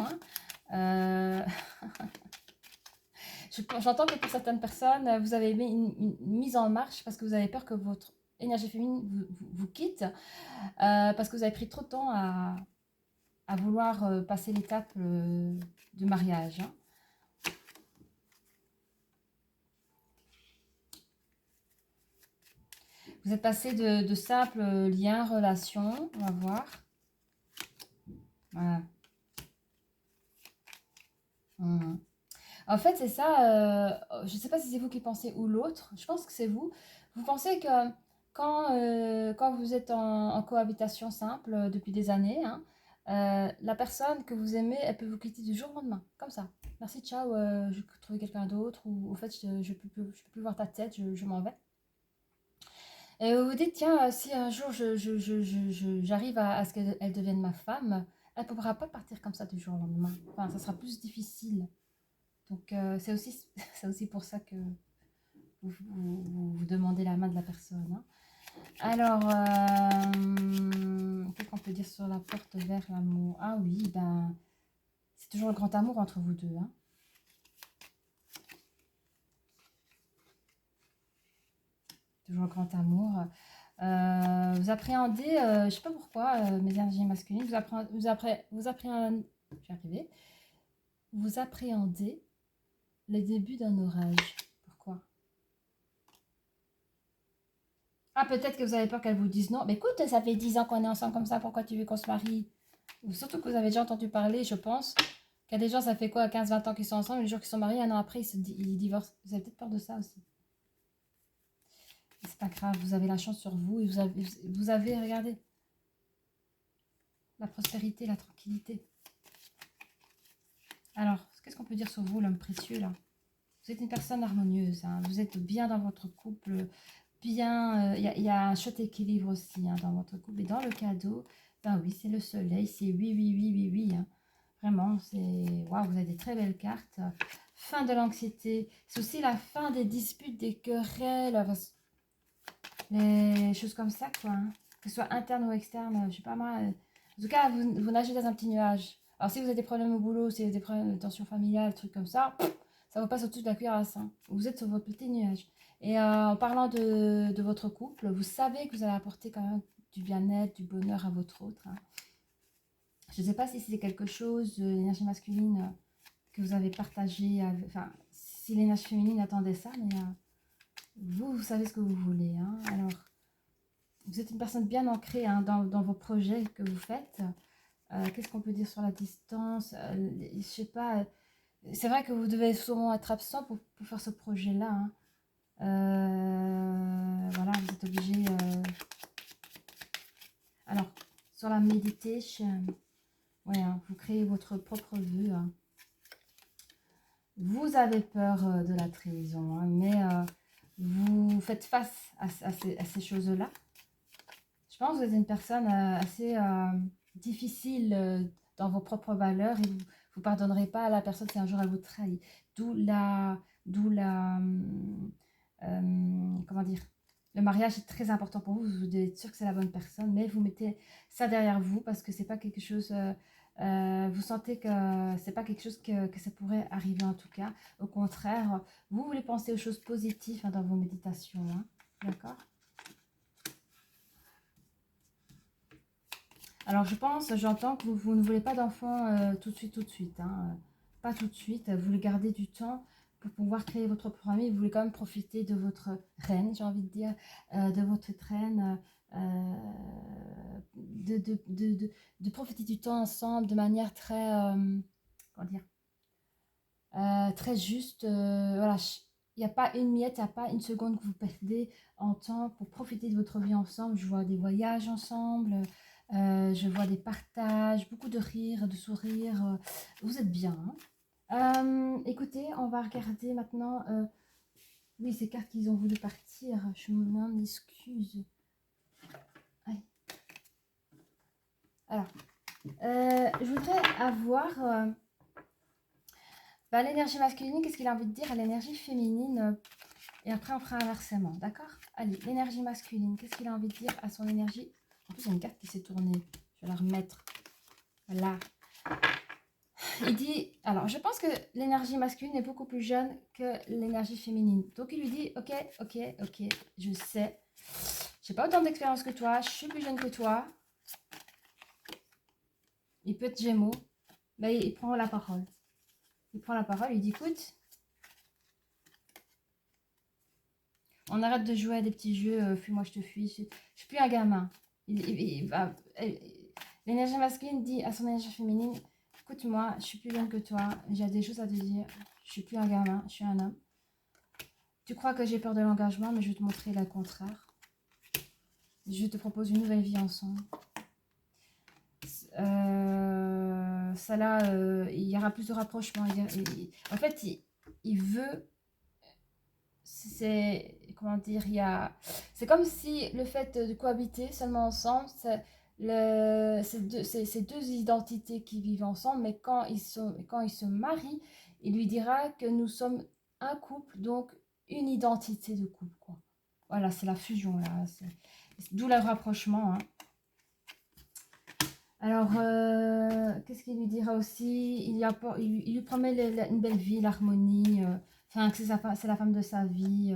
Hein. J'entends que pour certaines personnes, vous avez mis une mise en marche parce que vous avez peur que votre énergie féminine vous quitte, parce que vous avez pris trop de temps à vouloir passer l'étape de mariage. Hein. Vous êtes passé de simples liens, relations, on va voir. Voilà. En fait, c'est ça, je ne sais pas si c'est vous qui pensez ou l'autre, je pense que c'est vous. Vous pensez que quand vous êtes en cohabitation simple depuis des années, hein, la personne que vous aimez, elle peut vous quitter du jour au lendemain, comme ça. Merci, ciao, je vais trouver quelqu'un d'autre, ou au fait, je ne peux plus voir ta tête, je m'en vais. Et vous vous dites, tiens, si un jour j'arrive à ce qu'elle devienne ma femme, elle ne pourra pas partir comme ça du jour au lendemain. Enfin, ça sera plus difficile. Donc, c'est aussi pour ça que vous demandez la main de la personne. Hein. Alors, qu'est-ce qu'on peut dire sur la porte vers l'amour? Ah oui, ben, c'est toujours le grand amour entre vous deux. Hein. Toujours le grand amour. Vous appréhendez, je ne sais pas pourquoi, mes énergies masculines, vous appréhendez les débuts d'un orage. Pourquoi? Ah, peut-être que vous avez peur qu'elle vous dise non. Mais écoute, ça fait 10 ans qu'on est ensemble comme ça, pourquoi tu veux qu'on se marie? Ou surtout que vous avez déjà entendu parler, je pense, qu'il y a des gens, ça fait quoi, 15-20 ans qu'ils sont ensemble, les jours qu'ils sont mariés, un an après, ils divorcent. Vous avez peut-être peur de ça aussi. C'est pas grave, vous avez la chance sur vous et vous avez, regardez, la prospérité, la tranquillité. Alors, qu'est-ce qu'on peut dire sur vous, l'homme précieux, là? Vous êtes une personne harmonieuse, hein, vous êtes bien dans votre couple, bien, il y a un chouette équilibre aussi hein, dans votre couple. Et dans le cadeau, ben oui, c'est le soleil, c'est oui, oui, oui, oui, oui. Hein. Vraiment, c'est waouh, vous avez des très belles cartes. fin de l'anxiété. C'est aussi la fin des disputes, des querelles, enfin, les choses comme ça, quoi. Hein. Que ce soit interne ou externe, je sais pas moi. En tout cas, vous nagez dans un petit nuage. Alors, si vous avez des problèmes au boulot, si vous avez des problèmes de tension familiale, trucs comme ça vous passe au-dessus de la cuillère à sein. Vous êtes sur votre petit nuage. Et en parlant de votre couple, vous savez que vous allez apporter quand même du bien-être, du bonheur à votre autre. Hein. Je ne sais pas si c'est quelque chose, l'énergie masculine, que vous avez partagé, enfin, si l'énergie féminine attendait ça, mais vous savez ce que vous voulez. Hein. Alors, vous êtes une personne bien ancrée hein, dans vos projets que vous faites. Qu'est-ce qu'on peut dire sur la distance je sais pas. C'est vrai que vous devez souvent être absent pour faire ce projet-là. Hein. Voilà, vous êtes obligé. Alors, sur la méditation, ouais, hein, vous créez votre propre vue. Hein. Vous avez peur de la trahison, hein, mais vous faites face à ces choses-là. Je pense que vous êtes une personne assez difficile dans vos propres valeurs et vous pardonnerez pas à la personne si un jour elle vous trahit. D'où la, comment dire, le mariage est très important pour vous. Vous devez être sûr que c'est la bonne personne, mais vous mettez ça derrière vous parce que c'est pas quelque chose. Vous sentez que c'est pas quelque chose que ça pourrait arriver en tout cas. Au contraire, vous voulez penser aux choses positives hein, dans vos méditations, hein, d'accord? Alors je pense, j'entends que vous ne voulez pas d'enfant tout de suite. Hein, pas tout de suite. Vous voulez garder du temps pour pouvoir créer votre propre famille. Vous voulez quand même profiter de votre reine, j'ai envie de dire, de votre reine, de profiter du temps ensemble de manière très, comment dire, très juste. Voilà, il n'y a pas une miette, il n'y a pas une seconde que vous perdez en temps pour profiter de votre vie ensemble. Je vois des voyages ensemble, je vois des partages, beaucoup de rires, de sourires. Vous êtes bien. Hein. Écoutez, on va regarder maintenant. Oui, ces cartes qu'ils ont voulu partir. Je m'en excuse. Aïe. Alors, je voudrais avoir l'énergie masculine. Qu'est-ce qu'il a envie de dire à l'énergie féminine et après, on fera inversement, d'accord? Allez, l'énergie masculine, qu'est-ce qu'il a envie de dire à son énergie? En plus, il y a une carte qui s'est tournée. Je vais la remettre. Voilà. Il dit, alors, je pense que l'énergie masculine est beaucoup plus jeune que l'énergie féminine. Donc, il lui dit, ok, je sais. J'ai pas autant d'expérience que toi. Je suis plus jeune que toi. Il peut être Gémeaux. Mais il prend la parole. Il prend la parole, il dit, écoute, on arrête de jouer à des petits jeux, fuis-moi, je te fuis. Je suis plus un gamin. L'énergie masculine dit à son énergie féminine, écoute-moi, je suis plus jeune que toi, j'ai des choses à te dire. Je suis plus un gamin, je suis un homme. Tu crois que j'ai peur de l'engagement, mais je vais te montrer le contraire. Je te propose une nouvelle vie ensemble. Ça là, il y aura plus de rapprochement. En fait, il veut c'est comment dire c'est comme si le fait de cohabiter seulement ensemble c'est deux identités qui vivent ensemble mais quand ils se marient il lui dira que nous sommes un couple donc une identité de couple quoi. Voilà c'est la fusion là d'où le rapprochement hein. Alors qu'est-ce qu'il lui dira aussi il lui promet une belle vie l'harmonie enfin, que c'est la femme de sa vie.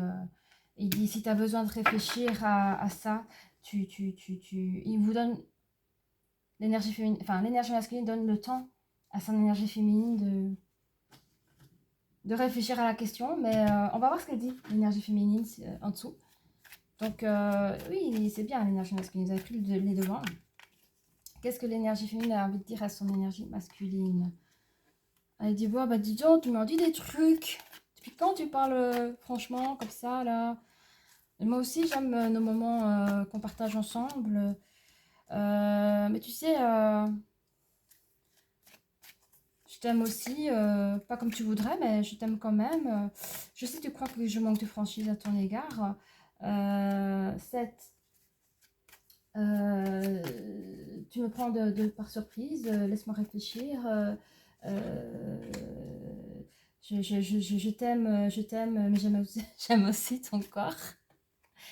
Il dit, si tu as besoin de réfléchir à ça, il vous donne l'énergie féminine, enfin, l'énergie masculine donne le temps à son énergie féminine de réfléchir à la question. Mais on va voir ce qu'elle dit, l'énergie féminine, en dessous. Donc, oui, c'est bien l'énergie masculine. Vous avez pris les devants. Qu'est-ce que l'énergie féminine a envie de dire à son énergie masculine? Elle dit, bah, dis donc, tu m'en dis des trucs. Depuis quand tu parles franchement, comme ça, là? Et moi aussi, j'aime nos moments qu'on partage ensemble. Mais tu sais, je t'aime aussi, pas comme tu voudrais, mais je t'aime quand même. Je sais que tu crois que je manque de franchise à ton égard. 7. Tu me prends par surprise, laisse-moi réfléchir. Je t'aime, mais j'aime aussi ton corps.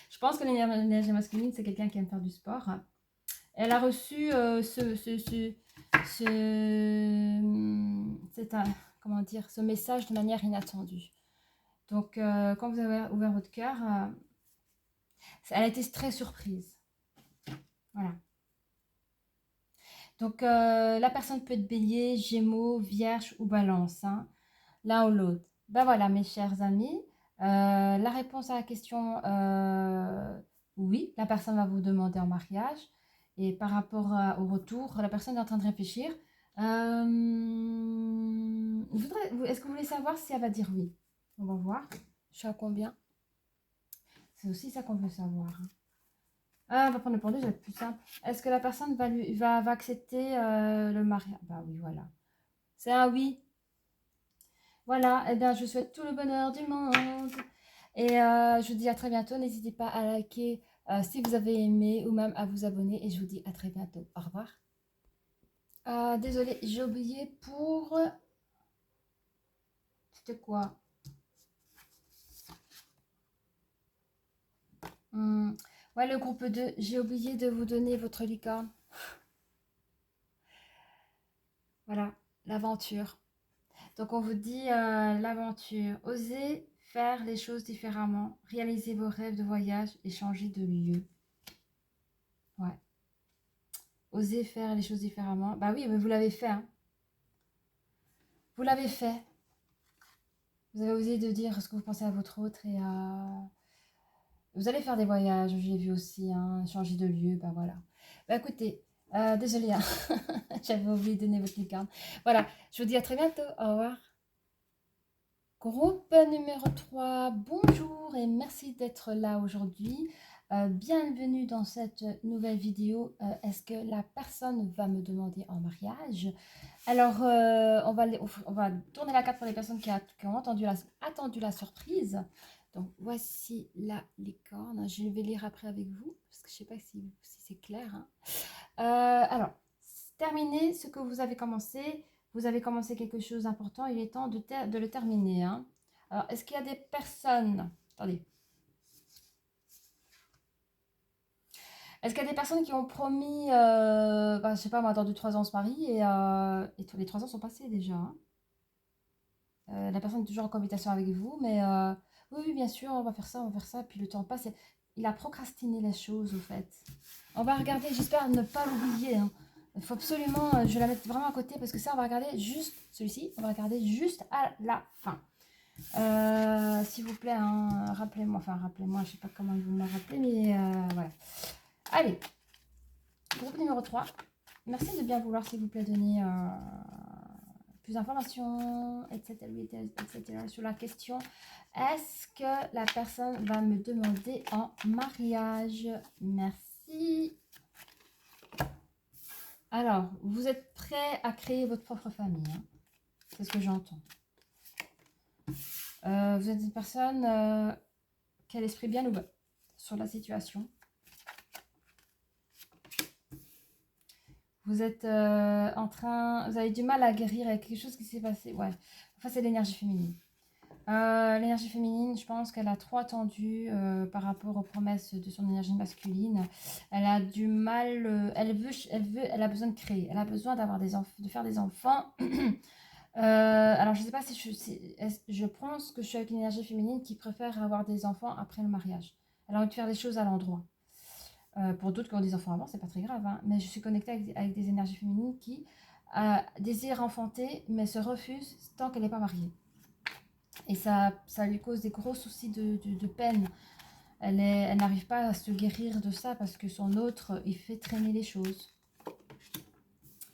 Je pense que l'énergie masculine, c'est quelqu'un qui aime faire du sport. Elle a reçu comment dire, ce message de manière inattendue. Donc, quand vous avez ouvert votre cœur, elle a été très surprise. Voilà. Donc, la personne peut être bélier, gémeaux, vierge ou balance, hein, l'un ou l'autre. Ben voilà, mes chers amis, la réponse à la question, oui, la personne va vous demander en mariage. Et par rapport au retour, la personne est en train de réfléchir. Est-ce que vous voulez savoir si elle va dire oui? On va voir. Je suis à combien? C'est aussi ça qu'on veut savoir, hein. Ah, on va prendre le pendu, ça va être plus simple. Est-ce que la personne va accepter le mariage? Bah oui, voilà. C'est un oui. Voilà, eh bien, je vous souhaite tout le bonheur du monde. Et je vous dis à très bientôt. N'hésitez pas à liker si vous avez aimé ou même à vous abonner. Et je vous dis à très bientôt. Au revoir. Désolée, j'ai oublié pour... C'était quoi? Ouais, le groupe 2. J'ai oublié de vous donner votre licorne. Voilà, l'aventure. Donc on vous dit l'aventure. Osez faire les choses différemment. Réalisez vos rêves de voyage et changer de lieu. Ouais. Osez faire les choses différemment. Bah oui, mais vous l'avez fait, hein. Vous l'avez fait. Vous avez osé de dire ce que vous pensez à votre autre et vous allez faire des voyages, je l'ai vu aussi, hein, changer de lieu, bah voilà. Bah écoutez, désolée, hein. J'avais oublié de donner votre licorne. Voilà, je vous dis à très bientôt. Au revoir. Groupe numéro 3, bonjour et merci d'être là aujourd'hui. Bienvenue dans cette nouvelle vidéo. Est-ce que la personne va me demander en mariage? Alors, on va tourner la carte pour les personnes qui ont attendu la surprise. Donc, voici la licorne. Je vais lire après avec vous, parce que je ne sais pas si c'est clair, hein. Alors, terminez ce que vous avez commencé. Vous avez commencé quelque chose d'important, il est temps de le terminer, hein. Alors, est-ce qu'il y a des personnes... Attendez. Est-ce qu'il y a des personnes qui ont promis, je sais pas moi, dans 2-3 ans on se marie et les 3 ans sont passés déjà, hein. La personne est toujours en cohabitation avec vous, mais oui, oui, bien sûr, on va faire ça, puis le temps passe. Il a procrastiné les choses, au fait. On va regarder, j'espère ne pas l'oublier, hein. Il faut absolument, je vais la mettre vraiment à côté, parce que ça, on va regarder juste, celui-ci, on va regarder juste à la fin. S'il vous plaît, hein, rappelez-moi, je sais pas comment vous me rappelez, mais voilà. Allez, groupe numéro 3. Merci de bien vouloir, s'il vous plaît, donner plus d'informations, etc., etc. sur la question. Est-ce que la personne va me demander en mariage? Merci. Alors, vous êtes prêt à créer votre propre famille, hein? C'est ce que j'entends. Vous êtes une personne qui a l'esprit bien ouvert sur la situation. Vous êtes vous avez du mal à guérir avec quelque chose qui s'est passé. Ouais, enfin c'est l'énergie féminine. L'énergie féminine, je pense qu'elle a trop attendu par rapport aux promesses de son énergie masculine. Elle a du mal, elle a besoin de créer, elle a besoin d'avoir de faire des enfants. Alors je sais pas si je pense que je suis avec une énergie féminine qui préfère avoir des enfants après le mariage. Elle a envie de faire les choses à l'endroit. Pour d'autres qui ont des enfants avant, c'est pas très grave, hein, mais je suis connectée avec des énergies féminines qui désirent enfanter, mais se refusent tant qu'elle n'est pas mariée. Et ça lui cause des gros soucis de peine. Elle n'arrive pas à se guérir de ça parce que son autre, il fait traîner les choses.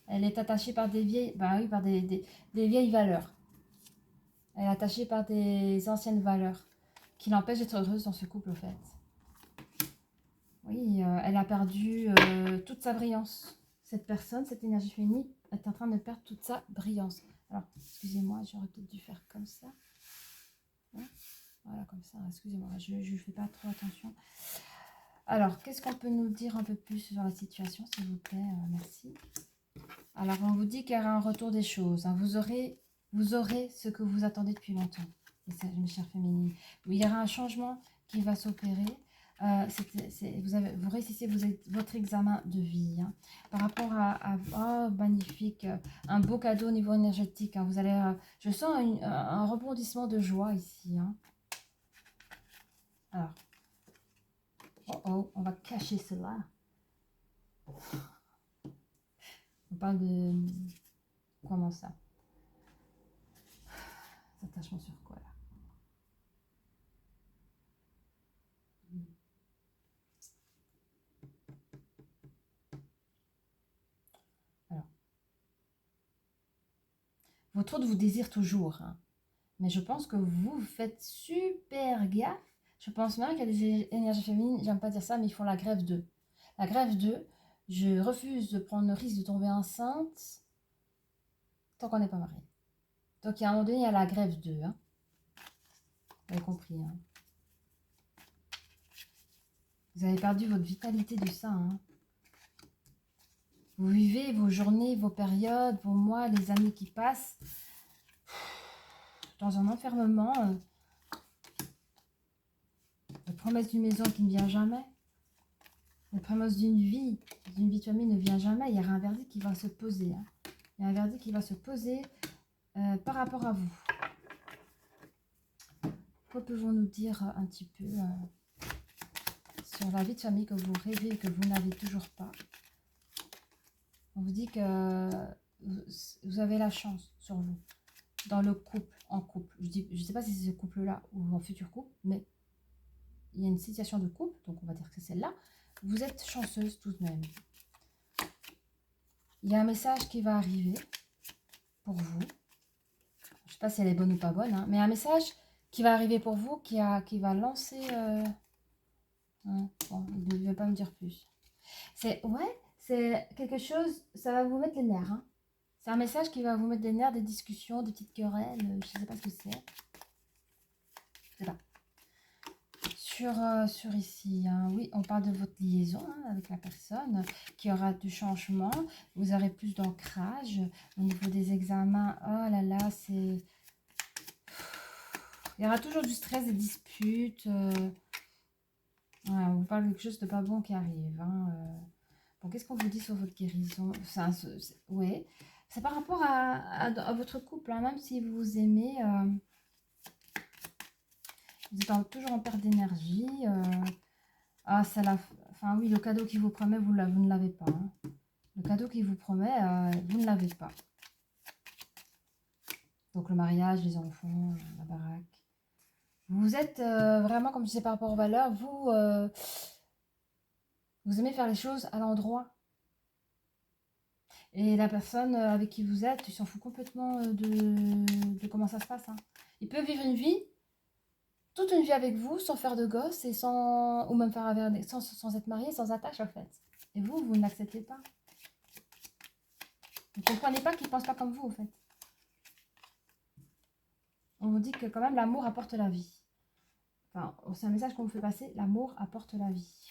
Elle est attachée par des vieilles, par des vieilles valeurs. Elle est attachée par des anciennes valeurs qui l'empêchent d'être heureuse dans ce couple, au fait. Oui, elle a perdu toute sa brillance. Cette personne, cette énergie féminine est en train de perdre toute sa brillance. Alors, excusez-moi, j'aurais peut-être dû faire comme ça. Ouais. Voilà, comme ça, excusez-moi, je ne fais pas trop attention. Alors, qu'est-ce qu'on peut nous dire un peu plus sur la situation, s'il vous plaît? Merci. Alors, on vous dit qu'il y aura un retour des choses, hein. Vous aurez vous aurez ce que vous attendez depuis longtemps. Et ça, mes chères féminines. Il y aura un changement qui va s'opérer. Vous réussissez votre examen de vie. Hein. Par rapport oh, magnifique, un beau cadeau au niveau énergétique. Hein. Vous allez, je sens un rebondissement de joie ici. Hein. Alors, on va cacher cela. On parle de... Comment ça? Attachement sur quoi là? Alors, votre autre vous désire toujours, hein. Mais je pense que vous faites super gaffe. Je pense même qu'il y a des énergies féminines, j'aime pas dire ça, mais ils font la grève d'eux. La grève d'eux, je refuse de prendre le risque de tomber enceinte tant qu'on n'est pas marié. Donc, à un moment donné, il y a la grève d'eux. Hein. Vous avez compris. Hein. Vous avez perdu votre vitalité de ça. Hein. Vous vivez vos journées, vos périodes, vos mois, les années qui passent dans un enfermement. La promesse d'une maison qui ne vient jamais. La promesse d'une vie de famille ne vient jamais. Il y aura un verdict qui va se poser. Hein. Il y a un verdict qui va se poser par rapport à vous. Que pouvons-nous dire un petit peu sur la vie de famille que vous rêvez et que vous n'avez toujours pas? On vous dit que vous avez la chance sur vous, dans le couple, en couple. Je ne sais pas si c'est ce couple-là ou un futur couple, mais il y a une situation de couple, donc on va dire que c'est celle-là. Vous êtes chanceuse tout de même. Il y a un message qui va arriver pour vous. Je ne sais pas si elle est bonne ou pas bonne, hein, mais un message qui va arriver pour vous, qui va lancer... Bon, il ne veut pas me dire plus. C'est quelque chose, ça va vous mettre les nerfs. Hein. C'est un message qui va vous mettre des nerfs, des discussions, des petites querelles, je ne sais pas ce que c'est. Je sais pas. Sur ici, hein, oui, on parle de votre liaison hein, avec la personne, qui aura du changement, vous aurez plus d'ancrage au niveau des examens. Oh là là, c'est... Il y aura toujours du stress, des disputes. Ouais, on vous parle de quelque chose de pas bon qui arrive. Hein, Bon, qu'est-ce qu'on vous dit sur votre guérison? Ouais, c'est par rapport à votre couple, hein, même si vous vous aimez, vous êtes toujours en perte d'énergie. Ah, ça la... Enfin oui, le cadeau qu'il vous promet, vous ne l'avez pas. Hein. Le cadeau qu'il vous promet, vous ne l'avez pas. Donc le mariage, les enfants, la baraque. Vous êtes vraiment, comme je disais par rapport aux valeurs, vous aimez faire les choses à l'endroit. Et la personne avec qui vous êtes, il s'en fout complètement de comment ça se passe. Hein. Il peut vivre une vie, toute une vie avec vous, sans faire de gosses, et ou même faire sans être marié, sans attache en fait. Et vous ne l'acceptez pas. Vous ne comprenez pas qu'il ne pense pas comme vous en fait. On vous dit que quand même l'amour apporte la vie. Enfin, c'est un message qu'on vous fait passer, l'amour apporte la vie.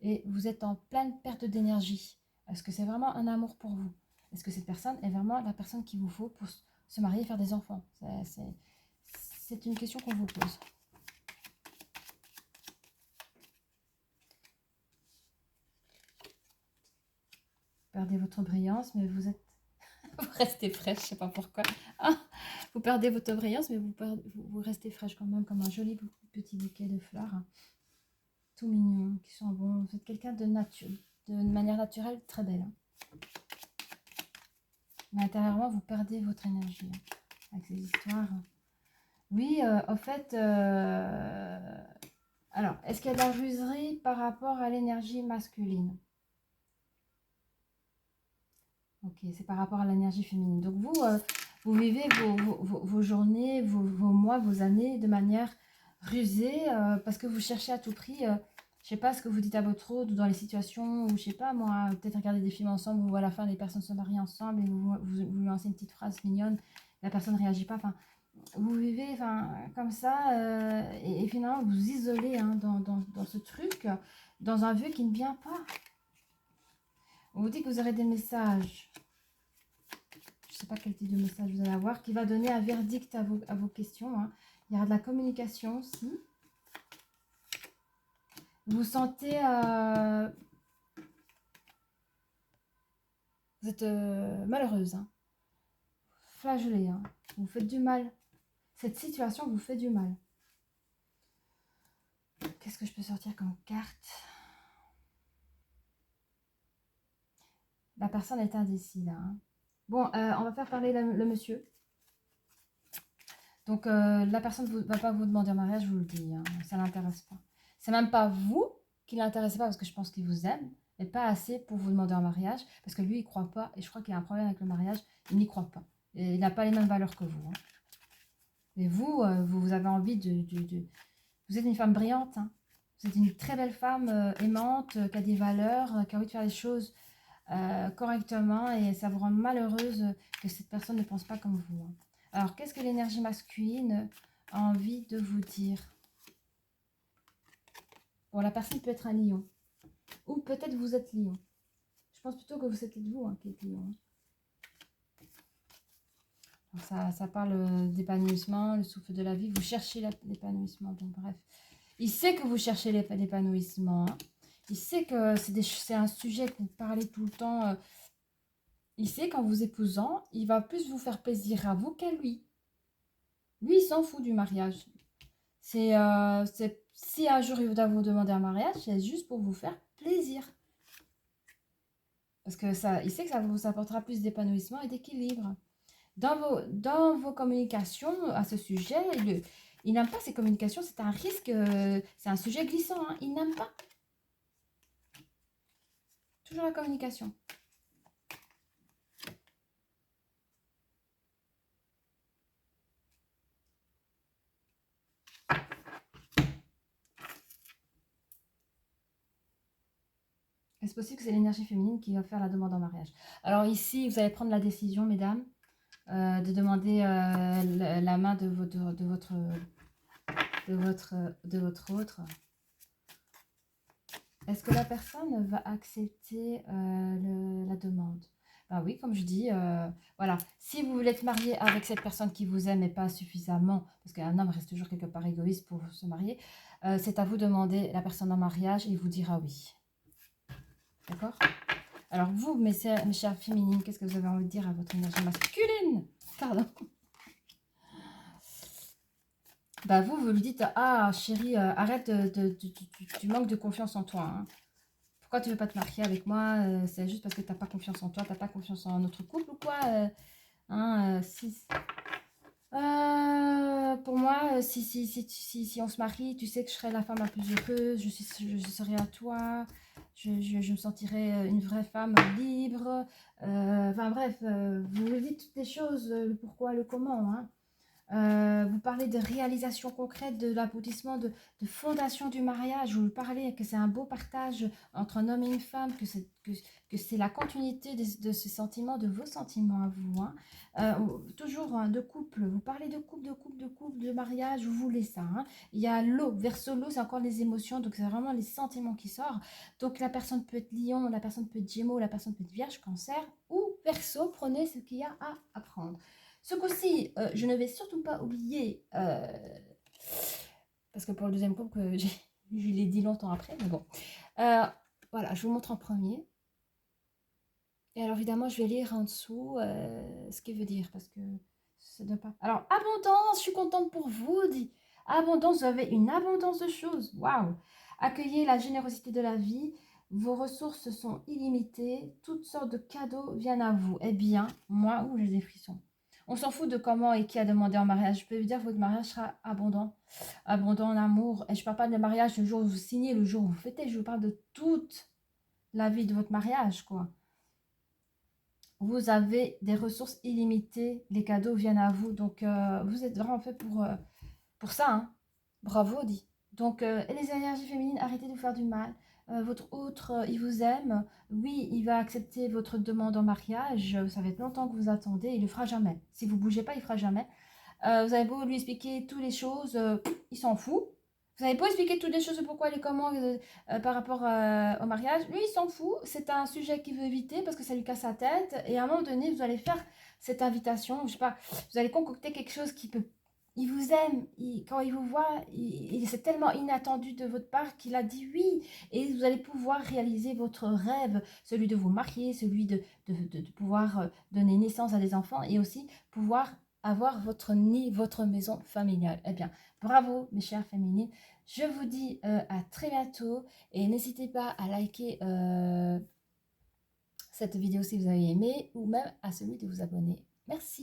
Et vous êtes en pleine perte d'énergie. Est-ce que c'est vraiment un amour pour vous? Est-ce que cette personne est vraiment la personne qu'il vous faut pour se marier et faire des enfants? C'est une question qu'on vous pose. Perdez votre brillance, mais vous êtes... vous restez fraîche, je ne sais pas pourquoi. Ah, vous perdez votre brillance, mais vous restez fraîche quand même, comme un joli petit bouquet de fleurs. Hein. Tout mignon, qui sont bons. Vous êtes quelqu'un de manière naturelle, très belle. Hein. Mais intérieurement, vous perdez votre énergie hein, avec ces histoires. Oui, en fait, alors, est-ce qu'il y a de la ruserie par rapport à l'énergie masculine? Ok, c'est par rapport à l'énergie féminine. Donc, vous vivez vos journées, vos mois, vos années de manière rusée parce que vous cherchez à tout prix... je sais pas ce que vous dites à votre autre ou dans les situations où, je sais pas moi, peut-être regarder des films ensemble où à la fin les personnes se marient ensemble et vous lui lancez une petite phrase mignonne, la personne ne réagit pas. Enfin, vous vivez comme ça et finalement vous vous isolez hein, dans ce truc, dans un vœu qui ne vient pas. On vous dit que vous aurez des messages. Je sais pas quel type de message vous allez avoir, qui va donner un verdict à vos questions. Hein. Il y aura de la communication aussi. Vous vous sentez... vous êtes malheureuse, hein. Flagellée, hein. Vous faites du mal. Cette situation vous fait du mal. Qu'est-ce que je peux sortir comme carte? La personne est indécise, là. Hein. Bon, on va faire parler le monsieur. Donc, la personne ne va pas vous demander en mariage, je vous le dis. Hein. Ça ne l'intéresse pas. C'est même pas vous qui ne l'intéressez pas parce que je pense qu'il vous aime. Mais pas assez pour vous demander en mariage. Parce que lui, il ne croit pas. Et je crois qu'il y a un problème avec le mariage. Il n'y croit pas. Et il n'a pas les mêmes valeurs que vous. Hein. Et vous, vous avez envie de... Vous êtes une femme brillante. Hein. Vous êtes une très belle femme aimante, qui a des valeurs, qui a envie de faire les choses correctement. Et ça vous rend malheureuse que cette personne ne pense pas comme vous. Hein. Alors, qu'est-ce que l'énergie masculine a envie de vous dire? Bon, la personne peut être un lion. Ou peut-être vous êtes lion. Je pense plutôt que vous êtes vous hein, qui êtes lion. Ça parle d'épanouissement, le souffle de la vie. Vous cherchez l'épanouissement. Bon, bref. Il sait que vous cherchez l'épanouissement. Hein. Il sait que c'est un sujet que vous parlez tout le temps. Il sait qu'en vous épousant, il va plus vous faire plaisir à vous qu'à lui. Lui, il s'en fout du mariage. Si un jour il doit vous demander un mariage, c'est juste pour vous faire plaisir. Parce que ça, il sait que ça vous apportera plus d'épanouissement et d'équilibre. Dans vos communications à ce sujet, il n'aime pas ces communications, c'est un risque, c'est un sujet glissant, hein, il n'aime pas. Toujours la communication. Est-ce possible que c'est l'énergie féminine qui va faire la demande en mariage? Alors ici, vous allez prendre la décision, mesdames, de demander la main de votre autre. Est-ce que la personne va accepter la demande? Ben oui, comme je dis, voilà. Si vous voulez être marié avec cette personne qui vous aime et pas suffisamment, parce qu'un homme reste toujours quelque part égoïste pour se marier, c'est à vous de demander la personne en mariage et il vous dira oui. D'accord? Alors vous, mes chères féminines, qu'est-ce que vous avez envie de dire à votre énergie masculine? Pardon. Bah vous lui dites, ah chérie, arrête, tu manques de confiance en toi. Hein. Pourquoi tu veux pas te marier avec moi? C'est juste parce que tu n'as pas confiance en toi, tu n'as pas confiance en notre couple ou quoi? Hein, pour moi, si on se marie, tu sais que je serai la femme la plus heureuse, je serai à toi, je me sentirai une vraie femme libre. Enfin bref, vous lui dites toutes les choses, le pourquoi, le comment. Hein. Vous parlez de réalisation concrète, de l'aboutissement, de fondation du mariage. Vous parlez que c'est un beau partage entre un homme et une femme, que c'est la continuité de ces sentiments, de vos sentiments à vous. Hein. Toujours hein, de couple. Vous parlez de couple, de mariage. Vous voulez ça. Hein. Il y a l'eau. Verso l'eau, c'est encore les émotions. Donc, c'est vraiment les sentiments qui sortent. Donc, la personne peut être lion, la personne peut être gémeaux, la personne peut être vierge, cancer ou verso. Prenez ce qu'il y a à apprendre. Ce coup-ci, je ne vais surtout pas oublier, parce que pour le deuxième couple, je l'ai dit longtemps après, mais bon. Voilà, je vous montre en premier. Et alors évidemment, je vais lire en dessous ce qu'il veut dire, parce que ça ne doit pas... Alors, abondance, je suis contente pour vous, dit. Abondance, vous avez une abondance de choses. Waouh! Accueillez la générosité de la vie. Vos ressources sont illimitées. Toutes sortes de cadeaux viennent à vous. Eh bien, moi, j'ai des frissons. On s'en fout de comment et qui a demandé en mariage. Je peux vous dire que votre mariage sera abondant. Abondant en amour. Et je ne parle pas de mariage le jour où vous signez, le jour où vous fêtez. Je vous parle de toute la vie de votre mariage, quoi. Vous avez des ressources illimitées. Les cadeaux viennent à vous. Donc, vous êtes vraiment fait pour ça. Hein. Bravo, dit. Donc, et les énergies féminines, arrêtez de vous faire du mal. Votre autre, il vous aime. Oui, il va accepter votre demande en mariage. Ça fait longtemps que vous attendez. Il ne le fera jamais. Si vous ne bougez pas, il ne fera jamais. Vous avez beau lui expliquer toutes les choses, il s'en fout. Vous avez beau expliquer toutes les choses, pourquoi et comment par rapport au mariage. Lui, il s'en fout. C'est un sujet qu'il veut éviter parce que ça lui casse la tête. Et à un moment donné, vous allez faire cette invitation, je sais pas, vous allez concocter quelque chose qui peut... Il vous aime, quand il vous voit, c'est tellement inattendu de votre part qu'il a dit oui. Et vous allez pouvoir réaliser votre rêve, celui de vous marier, celui de pouvoir donner naissance à des enfants et aussi pouvoir avoir votre nid, votre maison familiale. Eh bien, bravo mes chères féminines. Je vous dis à très bientôt et n'hésitez pas à liker cette vidéo si vous avez aimé ou même à celui de vous abonner. Merci.